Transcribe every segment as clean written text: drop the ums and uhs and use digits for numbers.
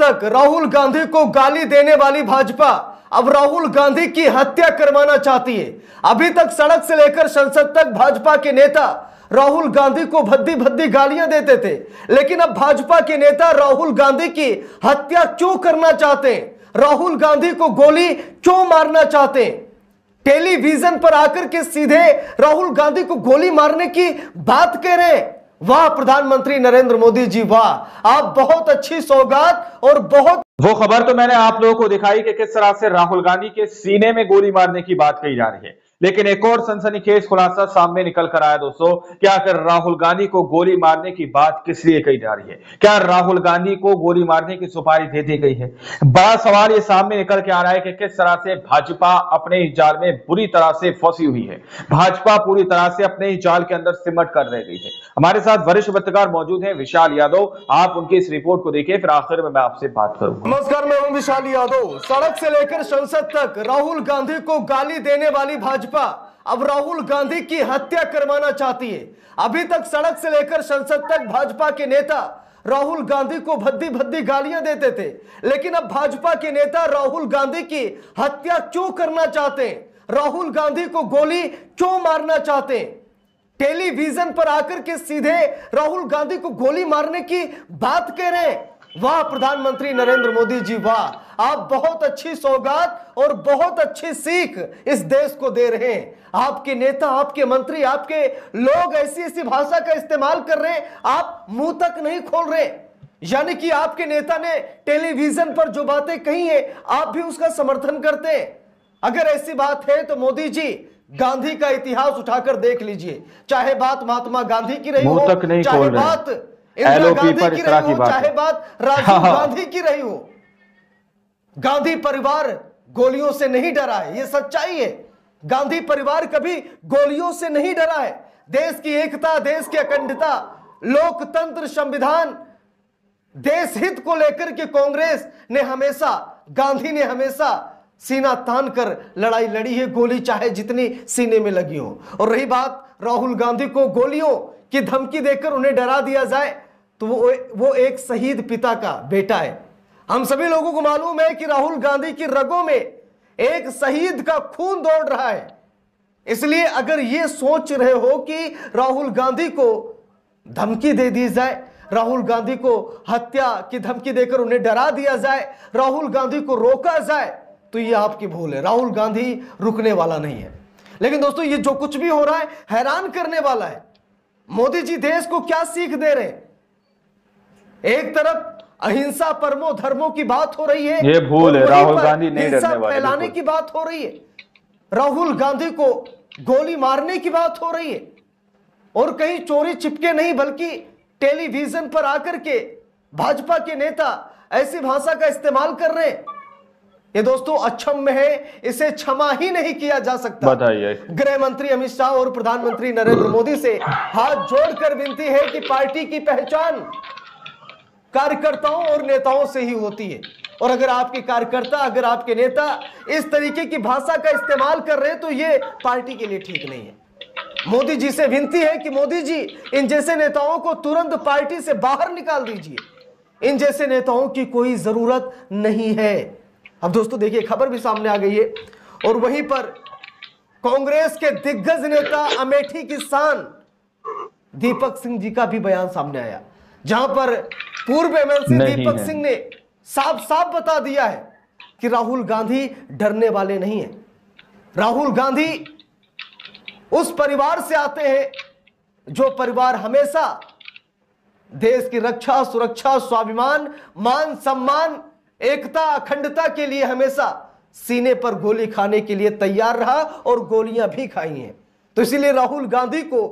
तक राहुल गांधी को गाली देने वाली भाजपा अब राहुल गांधी की हत्या करवाना चाहती है। अभी तक सड़क से लेकर संसद तक भाजपा के नेता राहुल गांधी को भद्दी भद्दी गालियां देते थे, लेकिन अब भाजपा के नेता राहुल गांधी की हत्या क्यों करना चाहते हैं, राहुल गांधी को गोली क्यों मारना चाहते हैं। टेलीविजन पर आकर के सीधे राहुल गांधी को गोली मारने की बात कह रहे हैं। वाह प्रधानमंत्री नरेंद्र मोदी जी, वाह, आप बहुत अच्छी सौगात और बहुत। वो खबर तो मैंने आप लोगों को दिखाई कि किस तरह से राहुल गांधी के सीने में गोली मारने की बात कही जा रही है, लेकिन एक और सनसनीखेज खुलासा सामने निकल कर आया दोस्तों। क्या आखिर राहुल गांधी को गोली मारने की बात किस लिए कही जा रही है? क्या राहुल गांधी को गोली मारने की सुपारी दे दी गई है? बड़ा सवाल ये सामने निकल के आ रहा है कि किस तरह से भाजपा अपने ही जाल में बुरी तरह से फंसी हुई है। भाजपा पूरी तरह से अपने ही जाल के अंदर सिमट कर रह गई है। हमारे साथ वरिष्ठ पत्रकार मौजूद हैं विशाल यादव, आप उनकी इस रिपोर्ट को देखिए, फिर आखिर में मैं आपसे बात करूंगा। नमस्कार, मैं हूं विशाल यादव। सड़क से लेकर संसद तक राहुल गांधी को गाली देने वाली भाजपा अब राहुल गांधी की हत्या करवाना चाहती है। अभी तक सड़क से लेकर संसद तक भाजपा के नेता राहुल गांधी को भद्दी भद्दी गालियां देते थे, लेकिन अब भाजपा के नेता राहुल गांधी की हत्या क्यों करना चाहते हैं, राहुल गांधी को गोली क्यों मारना चाहते हैं। टेलीविजन पर आकर के सीधे राहुल गांधी को गोली मारने की बात कह रहे हैं। वाह प्रधानमंत्री नरेंद्र मोदी जी, वाह, आप बहुत अच्छी सौगात और बहुत अच्छी सीख इस देश को दे रहे हैं। आपके नेता, आपके मंत्री, आपके लोग ऐसी ऐसी भाषा का इस्तेमाल कर रहे हैं, आप मुंह तक नहीं खोल रहे। यानी कि आपके नेता ने टेलीविजन पर जो बातें कही है, आप भी उसका समर्थन करते हैं। अगर ऐसी बात है तो मोदी जी गांधी का इतिहास उठाकर देख लीजिए। चाहे बात महात्मा गांधी की रही हो, चाहे बात इंदिरा गांधी की रही हो, चाहे बात राजीव गांधी की रही हो, गांधी परिवार गोलियों से नहीं डरा है, यह सच्चाई है। गांधी परिवार कभी गोलियों से नहीं डरा है। देश की एकता, देश की अखंडता, लोकतंत्र, संविधान, देश हित को लेकर के कांग्रेस ने हमेशा, गांधी ने हमेशा सीना तान कर लड़ाई लड़ी है, गोली चाहे जितनी सीने में लगी हो। और रही बात राहुल गांधी को गोलियों की धमकी देकर उन्हें डरा दिया जाए, तो वो एक शहीद पिता का बेटा है। हम सभी लोगों को मालूम है कि राहुल गांधी की रगों में एक शहीद का खून दौड़ रहा है। इसलिए अगर ये सोच रहे हो कि राहुल गांधी को धमकी दे दी जाए, राहुल गांधी को हत्या की धमकी देकर उन्हें डरा दिया जाए, राहुल गांधी को रोका जाए, तो ये आपकी भूल है। राहुल गांधी रुकने वाला नहीं है। लेकिन दोस्तों, ये जो कुछ भी हो रहा है हैरान करने वाला है। मोदी जी देश को क्या सीख दे रहे हैं? एक तरफ अहिंसा परमो धर्मों की बात हो रही है, ये भूल है, राहुल गांधी नहीं डरने वाले। फैलाने की बात हो रही है, राहुल गांधी को गोली मारने की बात हो रही है, और कहीं चोरी छिपके नहीं बल्कि टेलीविजन पर आकर के भाजपा के नेता ऐसी भाषा का इस्तेमाल कर रहे हैं। ये दोस्तों अक्षम्य है, इसे क्षमा ही नहीं किया जा सकता। बताइए। गृह मंत्री अमित शाह और प्रधानमंत्री नरेंद्र मोदी से हाथ जोड़कर विनती है कि पार्टी की पहचान कार्यकर्ताओं और नेताओं से ही होती है, और अगर आपके कार्यकर्ता, अगर आपके नेता इस तरीके की भाषा का इस्तेमाल कर रहे हैं तो ये पार्टी के लिए ठीक नहीं है। मोदी जी से विनती है कि मोदी जी इन जैसे नेताओं को तुरंत पार्टी से बाहर निकाल दीजिए। इन जैसे नेताओं की कोई जरूरत नहीं है। अब दोस्तों देखिए, खबर भी सामने आ गई है, और वहीं पर कांग्रेस के दिग्गज नेता अमेठी की शान दीपक सिंह जी का भी बयान सामने आया, जहां पर पूर्व एमएलसी दीपक सिंह ने साफ साफ बता दिया है कि राहुल गांधी डरने वाले नहीं है। राहुल गांधी उस परिवार से आते हैं जो परिवार हमेशा देश की रक्षा, सुरक्षा, स्वाभिमान, मान सम्मान, एकता, अखंडता के लिए हमेशा सीने पर गोली खाने के लिए तैयार रहा और गोलियां भी खाई हैं। तो इसीलिए राहुल गांधी को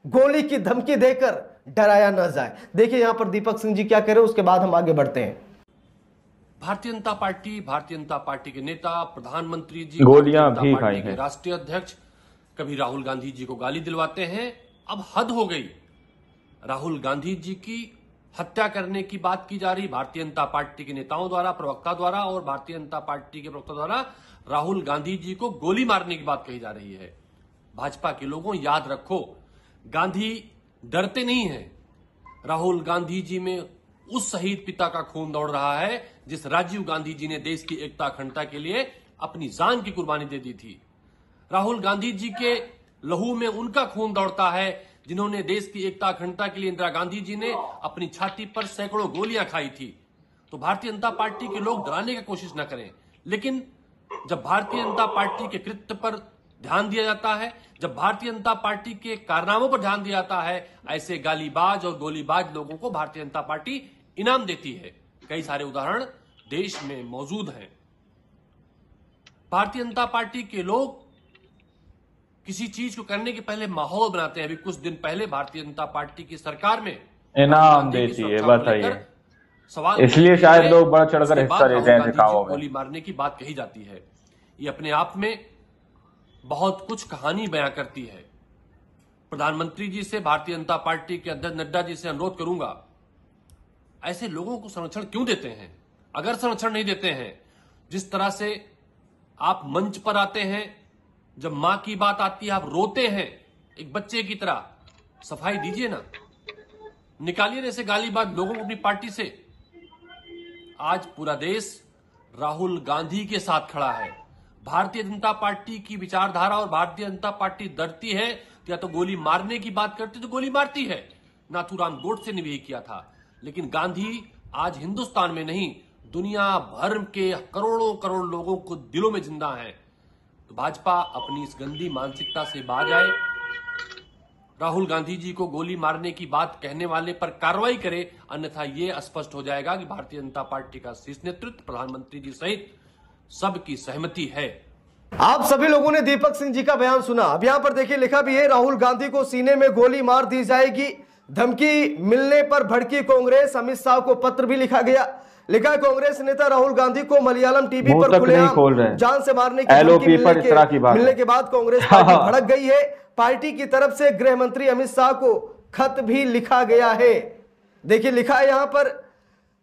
गोली की धमकी देकर डराया न जाए। देखिए यहां पर दीपक सिंह जी क्या कह रहे हैं, उसके बाद हम आगे बढ़ते हैं। भारतीय जनता पार्टी के नेता, प्रधानमंत्री जी, गोलियां भी खाई हैं। राष्ट्रीय अध्यक्ष कभी राहुल गांधी जी को गाली दिलवाते हैं। अब हद हो गई। राहुल गांधी जी की हत्या करने की बात की जा रही भारतीय जनता पार्टी के नेताओं द्वारा, प्रवक्ता द्वारा, और भारतीय जनता पार्टी के प्रवक्ता द्वारा राहुल गांधी जी को गोली मारने की बात कही जा रही है। भाजपा के लोगों, याद रखो, गांधी डरते नहीं हैं। राहुल गांधी जी में उस शहीद पिता का खून दौड़ रहा है जिस राजीव गांधी जी ने देश की एकता अखंडता के लिए अपनी जान की कुर्बानी दे दी थी। राहुल गांधी जी के लहू में उनका खून दौड़ता है जिन्होंने देश की एकता अखंडता के लिए इंदिरा गांधी जी ने अपनी छाती पर सैकड़ों गोलियां खाई थी। तो भारतीय जनता पार्टी के लोग डराने की कोशिश न करें, लेकिन जब भारतीय जनता पार्टी के कृत्य पर ध्यान दिया जाता है, जब भारतीय जनता पार्टी के कारनामों पर ध्यान दिया जाता है, ऐसे गालीबाज और गोलीबाज लोगों को भारतीय जनता पार्टी इनाम देती है। कई सारे उदाहरण देश में मौजूद हैं। भारतीय जनता पार्टी के लोग किसी चीज को करने के पहले माहौल बनाते हैं। अभी कुछ दिन पहले भारतीय जनता पार्टी की सरकार में इनाम देती है, बताइए। इसलिए शायद लोग बढ़ चढ़कर हिस्सा लेते हैं दिखाओ में। गोली मारने की बात कही जाती है। ये अपने आप में बहुत कुछ कहानी बयां करती है। प्रधानमंत्री जी से, भारतीय जनता पार्टी के अध्यक्ष नड्डा जी से अनुरोध करूंगा, ऐसे लोगों को संरक्षण क्यों देते हैं? अगर संरक्षण नहीं देते हैं, जिस तरह से आप मंच पर आते हैं, जब मां की बात आती है आप रोते हैं एक बच्चे की तरह, सफाई दीजिए ना, निकालिए ऐसे गालीबाज लोगों को अपनी पार्टी से। आज पूरा देश राहुल गांधी के साथ खड़ा है। भारतीय जनता पार्टी की विचारधारा और भारतीय जनता पार्टी डरती है, या तो गोली मारने की बात करती तो गोली मारती है। नाथूराम गोडसे ने भी किया था, लेकिन गांधी आज हिंदुस्तान में नहीं, दुनिया भर के करोड़ों करोड़ लोगों को दिलों में जिंदा है। तो भाजपा अपनी इस गंदी मानसिकता से बाज आए, राहुल गांधी जी को गोली मारने की बात कहने वाले पर कार्रवाई करे, अन्यथा यह स्पष्ट हो जाएगा कि भारतीय जनता पार्टी का शीर्ष नेतृत्व, प्रधानमंत्री जी सहित सबकी सहमति है। आप सभी लोगों ने दीपक सिंह जी का बयान सुना। अब यहां पर देखिए लिखा भी है, राहुल गांधी को सीने में गोली मार दी जाएगी, धमकी मिलने पर भड़की कांग्रेस, अमित शाह को पत्र भी लिखा गया। लिखा है, कांग्रेस नेता राहुल गांधी को मलयालम टीवी पर खुलेआम जान से मारने की धमकी मिलने के बाद कांग्रेस पार्टी भड़क गई है। पार्टी की तरफ से गृह मंत्री अमित शाह को खत भी लिखा गया है। देखिए लिखा है यहां पर,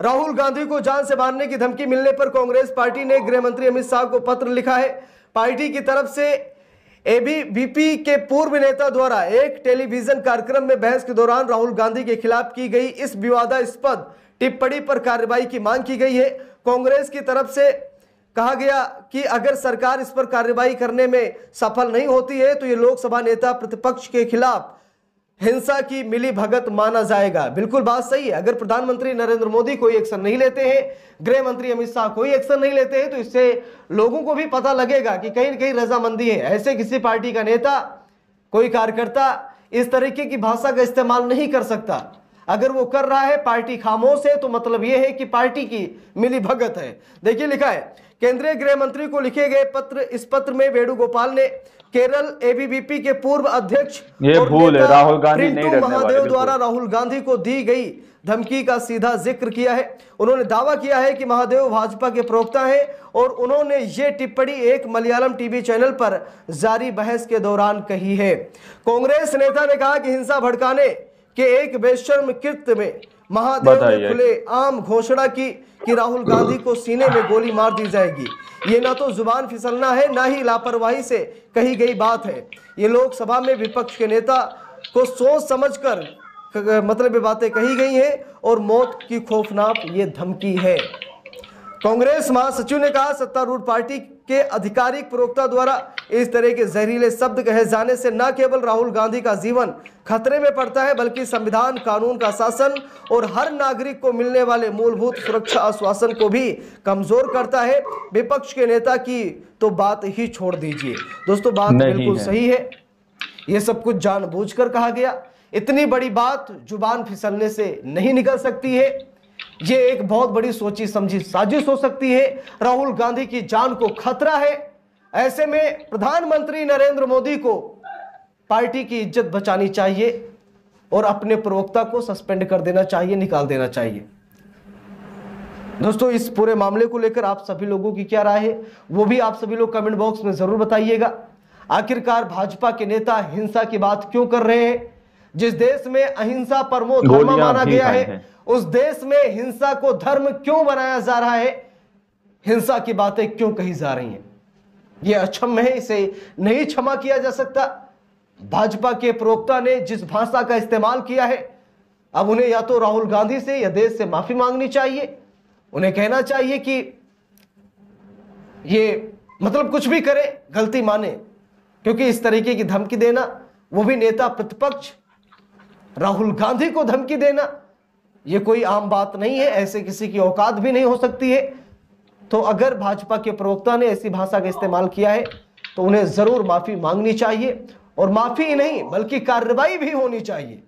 राहुल गांधी को जान से मारने की धमकी मिलने पर कांग्रेस पार्टी ने गृह मंत्री अमित शाह को पत्र लिखा है। पार्टी की तरफ से एबीवीपी के पूर्व नेता द्वारा एक टेलीविजन कार्यक्रम में बहस के दौरान राहुल गांधी के खिलाफ की गई इस विवादास्पद टिप्पणी पर कार्रवाई की मांग की गई है। कांग्रेस की तरफ से कहा गया कि अगर सरकार इस पर कार्रवाई करने में सफल नहीं होती है तो ये लोकसभा नेता प्रतिपक्ष के खिलाफ हिंसा की मिली भगत माना जाएगा। बिल्कुल बात सही है। अगर प्रधानमंत्री नरेंद्र मोदी कोई एक्शन नहीं लेते हैं, गृह मंत्री अमित शाह कोई एक्शन नहीं लेते हैं, तो इससे लोगों को भी पता लगेगा कि कहीं न कहीं रजामंदी है। ऐसे किसी पार्टी का नेता, कोई कार्यकर्ता इस तरीके की भाषा का इस्तेमाल नहीं कर सकता। अगर वो कर रहा है, पार्टी खामोश है, तो मतलब यह है कि पार्टी की मिली भगत है। देखिए लिखा है, केंद्रीय गृह मंत्री को लिखे गए पत्र, इस पत्र में वेणुगोपाल ने केरल एबीवीपी के पूर्व अध्यक्ष राहुल गांधी महादेव द्वारा राहुल गांधी को दी गई धमकी का सीधा जिक्र किया है। उन्होंने दावा किया है कि महादेव भाजपा के प्रवक्ता हैं और उन्होंने ये टिप्पणी एक मलयालम टीवी चैनल पर जारी बहस के दौरान कही है। कांग्रेस नेता ने कहा कि हिंसा भड़काने के एक बेशर्म कृत्य में महादेव ने खुले आम घोषणा की कि राहुल गांधी को सीने में गोली मार दी जाएगी। ये ना तो जुबान फिसलना है, ना ही लापरवाही से कही गई बात है। ये लोकसभा में विपक्ष के नेता को सोच समझकर मतलब ये बातें कही गई हैं और मौत की खौफनाक ये धमकी है। कांग्रेस महासचिव ने कहा, सत्तारूढ़ पार्टी के आधिकारिक प्रवक्ता द्वारा इस तरह के जहरीले शब्द कहे जाने से न केवल राहुल गांधी का जीवन खतरे में पड़ता है, बल्कि संविधान, कानून का शासन और हर नागरिक को मिलने वाले मूलभूत सुरक्षा आश्वासन को भी कमजोर करता है। विपक्ष के नेता की तो बात ही छोड़ दीजिए। दोस्तों, बात बिल्कुल सही है। ये सब कुछ जानबूझकर कहा गया। इतनी बड़ी बात जुबान फिसलने से नहीं निकल सकती है। ये एक बहुत बड़ी सोची समझी साजिश हो सकती है। राहुल गांधी की जान को खतरा है। ऐसे में प्रधानमंत्री नरेंद्र मोदी को पार्टी की इज्जत बचानी चाहिए और अपने प्रवक्ता को सस्पेंड कर देना चाहिए, निकाल देना चाहिए। दोस्तों, इस पूरे मामले को लेकर आप सभी लोगों की क्या राय है, वो भी आप सभी लोग कमेंट बॉक्स में जरूर बताइएगा। आखिरकार भाजपा के नेता हिंसा की बात क्यों कर रहे हैं? जिस देश में अहिंसा परमो धर्म माना गया है, उस देश में हिंसा को धर्म क्यों बनाया जा रहा है? हिंसा की बातें क्यों कही जा रही हैं? यह अक्षम्य है, इसे नहीं क्षमा किया जा सकता। भाजपा के प्रवक्ता ने जिस भाषा का इस्तेमाल किया है, अब उन्हें या तो राहुल गांधी से या देश से माफी मांगनी चाहिए। उन्हें कहना चाहिए कि ये मतलब कुछ भी करे, गलती माने, क्योंकि इस तरीके की धमकी देना, वो भी नेता प्रतिपक्ष राहुल गांधी को धमकी देना, ये कोई आम बात नहीं है। ऐसे किसी की औकात भी नहीं हो सकती है। तो अगर भाजपा के प्रवक्ता ने ऐसी भाषा का इस्तेमाल किया है तो उन्हें जरूर माफी मांगनी चाहिए, और माफी ही नहीं बल्कि कार्रवाई भी होनी चाहिए।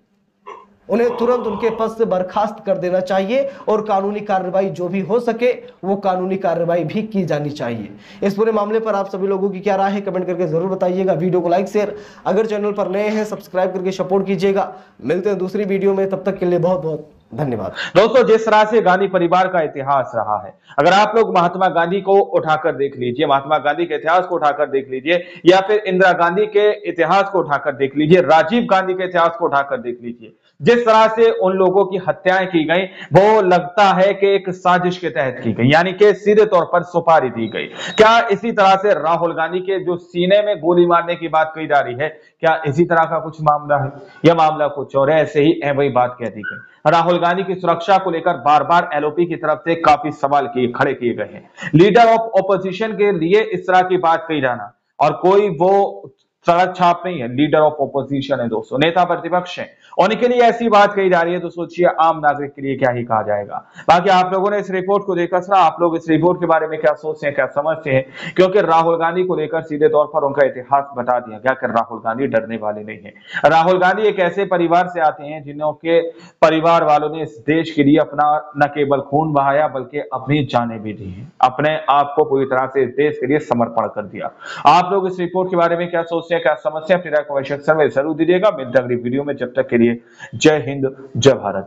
उन्हें तुरंत उनके पद से बर्खास्त कर देना चाहिए, और कानूनी कार्रवाई जो भी हो सके वो कानूनी कार्रवाई भी की जानी चाहिए। इस पूरे मामले पर आप सभी लोगों की क्या राय है कमेंट करके जरूर बताइएगा। वीडियो को लाइक शेयर, अगर चैनल पर नए हैं सब्सक्राइब करके सपोर्ट कीजिएगा। मिलते हैं दूसरी वीडियो में, तब तक के लिए बहुत बहुत धन्यवाद। दोस्तों, जिस तरह से गांधी परिवार का इतिहास रहा है, अगर आप लोग महात्मा गांधी को उठाकर देख लीजिए, महात्मा गांधी के इतिहास को उठाकर देख लीजिए, या फिर इंदिरा गांधी के इतिहास को उठाकर देख लीजिए, राजीव गांधी के इतिहास को उठाकर देख लीजिए, जिस तरह से उन लोगों की हत्याएं की गई वो लगता है कि एक साजिश के तहत की गई, यानी कि सीधे तौर पर सुपारी दी गई। क्या इसी तरह से राहुल गांधी के जो सीने में गोली मारने की बात कही जा रही है, क्या इसी तरह का कुछ मामला है? यह मामला कुछ और है, ऐसे ही वही बात कह दी गई। राहुल गांधी की सुरक्षा को लेकर बार बार एलओपी की तरफ से काफी सवाल खड़े किए गए हैं। लीडर ऑफ ऑपोजिशन के लिए इस तरह की बात कही जाना, और कोई वो सड़क छाप नहीं है, लीडर ऑफ ऑपोजिशन है दोस्तों, नेता प्रतिपक्ष है, उनके लिए ऐसी बात कही जा रही है तो सोचिए आम नागरिक के लिए क्या ही कहा जाएगा। बाकी आप लोगों ने इस रिपोर्ट को देखा सुना, आप लोग इस रिपोर्ट के बारे में क्या सोचते हैं, क्या समझते हैं? क्योंकि राहुल गांधी को लेकर सीधे तौर पर उनका इतिहास बता दिया गया कि राहुल गांधी डरने वाले नहीं है। राहुल गांधी एक ऐसे परिवार से आते हैं जिन्हों के परिवार वालों ने इस देश के लिए अपना न केवल खून बहाया बल्कि अपनी जानें भी दी हैं, अपने आप को पूरी तरह से इस देश के लिए समर्पण कर दिया। आप लोग इस रिपोर्ट के बारे में क्या सोचते हैं, क्या समझते हैं? अपनी राय कमेंट सेक्शन में जरूर दीजिएगा। मिलते हैं अगली वीडियो में, जब तक के लिए जय हिंद, जय भारत।